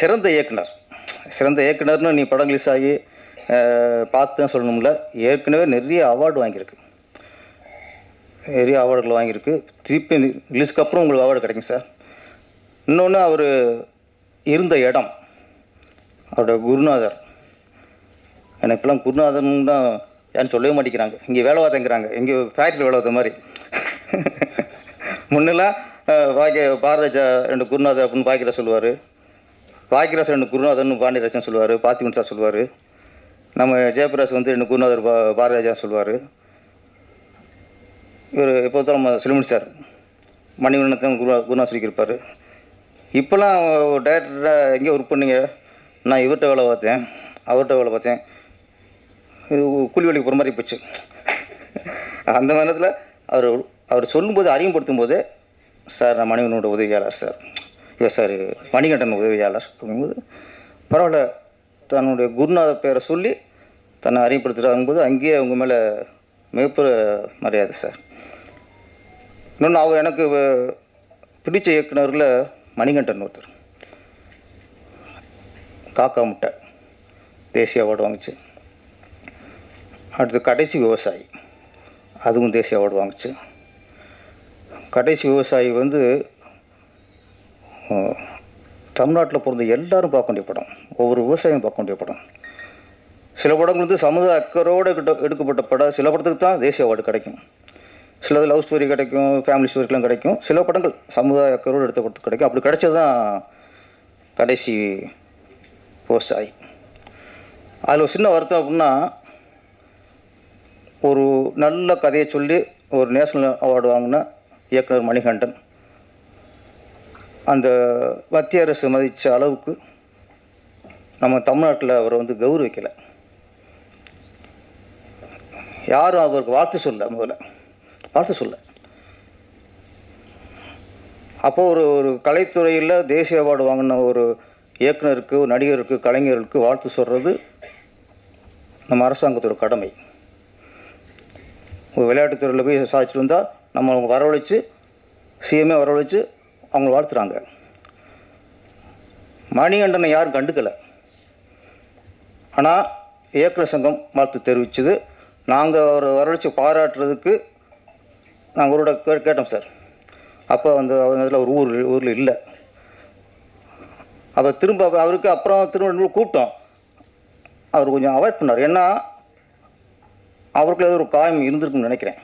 சிறந்த இயக்குனர் சிறந்த இயக்குனர்னு நீ படம் ரிலீஸ் ஆகி பார்த்து சொல்லணும்ல. ஏற்கனவே நிறைய அவார்டு வாங்கியிருக்கு, நிறைய அவார்டுகள் வாங்கியிருக்கு. திருப்பி ரிலீஸ்க்கு அப்புறம் உங்களுக்கு அவார்டு கிடைக்கும் சார். இன்னொன்று, அவர் இருந்த இடம், அவருடைய குருநாதர். எனக்கு இப்போலாம் குருநாதன் தான் யாரும் சொல்லவே மாட்டேங்கிறாங்க. இங்கே வேலை பார்த்தேங்கிறாங்க, இங்கே ஃபேக்ட்ரி வேலை பார்த்த மாதிரி. முன்னெல்லாம் பாரதிராஜா ரெண்டு குருநாதர் அப்படின்னு பாக்கியராஜ் சொல்லுவார், பாக்கியராஜ் ரெண்டு குருநாதர்னு பாண்டியராஜன் சொல்லுவார், பார்த்திபன் சார் சொல்லுவார். நம்ம ஜெயபிரகாஷ் வந்து ரெண்டு குருநாதர் பாரதிராஜா சொல்லுவார். இவர் இப்போ தான் நம்ம சிலுமணி சார் மணிவண்ணன் குருநாதர் சொல்லியிருப்பார். இப்போலாம் டைரக்டராக எங்கேயோ ஒர்க் பண்ணிங்க, நான் இவர்கிட்ட வேலை பார்த்தேன், அவர்கிட்ட வேலை பார்த்தேன், இது கூலி வேலைக்கு போகிற மாதிரி போச்சு. அந்த நேரத்தில் அவர் சொல்லும்போது, அறிமுகப்படுத்தும் போதே, சார் நான் மணிவண்ணனோட உதவியாளர் சார், இல்லை சார் மணிகண்டன் உதவியாளர் அப்படிங்கும்போது பரவாயில்ல, தன்னுடைய குருநாதர் பேரை சொல்லி தன்னை அறிமுகப்படுத்துகிறாங்கும்போது அங்கேயே அவங்க மேலே மிகப்பெரிய மரியாதை சார். இன்னொன்று, அவர் எனக்கு பிடிச்ச இயக்குனரில் மணிகண்டன் ஒருத்தர். காக்கா முட்டை தேசிய அவார்டு வாங்கிச்சு. அடுத்து கடைசி விவசாயி, அதுவும் தேசிய அவார்டு வாங்கிச்சு. கடைசி விவசாயி வந்து தமிழ்நாட்டில் பிறந்த எல்லாரும் பார்க்க வேண்டிய படம், ஒவ்வொரு விவசாயியும் பார்க்க வேண்டிய படம். சில படங்கள் வந்து சமுதாய அக்கறையோடு எடுக்கப்பட்ட படம், சில படத்துக்கு தான் தேசிய அவார்டு கிடைக்கும், சிலது லவ் ஸ்டோரி கிடைக்கும், ஃபேமிலி ஸ்டோரிக்கெலாம் கிடைக்கும். சில படங்கள் சமுதாய அக்கறையோடு எடுத்த படத்துக்கு கிடைக்கும். அப்படி கிடைச்சது தான் கடைசி விவசாயி. அதில் ஒரு சின்ன வருத்தம் அப்படின்னா, ஒரு நல்ல கதையை சொல்லி ஒரு நேஷனல் அவார்டு வாங்கின இயக்குனர் மணிகண்டன் அந்த மத்திய அரசு மதித்த அளவுக்கு நம்ம தமிழ்நாட்டில் அவரை வந்து கௌரவிக்கலை. யாரும் அவருக்கு வாழ்த்து சொல்ல, முதல்ல வாழ்த்து சொல்ல. அப்போது ஒரு கலைத்துறையில் தேசிய அவார்டு வாங்கின ஒரு இயக்குனருக்கு, நடிகருக்கு, கலைஞருக்கு வாழ்த்து சொல்கிறது நம்ம அரசாங்கத்தோட கடமை. ஒரு விளையாட்டுத்துறையில் போய் சாதிச்சுட்டு வந்தால் நம்ம அவங்க வரவழைச்சு, சிஎம்ஏ வரவழைச்சு அவங்க வாழ்த்துறாங்க. மணிகண்டனை யாரும் கண்டுக்கலை. ஆனால் இயக்குனர் சங்கம் வாழ்த்து தெரிவிச்சது. நாங்கள் அவரை வரவழைச்சு பாராட்டுறதுக்கு நாங்கள் அவரோட கேட்டோம் சார். அப்போ அந்த அதில் ஒரு ஊரில் இல்லை. அப்போ திரும்ப அவருக்கு அப்புறம் திரும்ப கூப்பிட்டோம். அவர் கொஞ்சம் அவாய்ட் பண்ணார். ஏன்னா அவருக்கு ஏதோ ஒரு காயம் இருந்திருக்குன்னு நினைக்கிறேன்.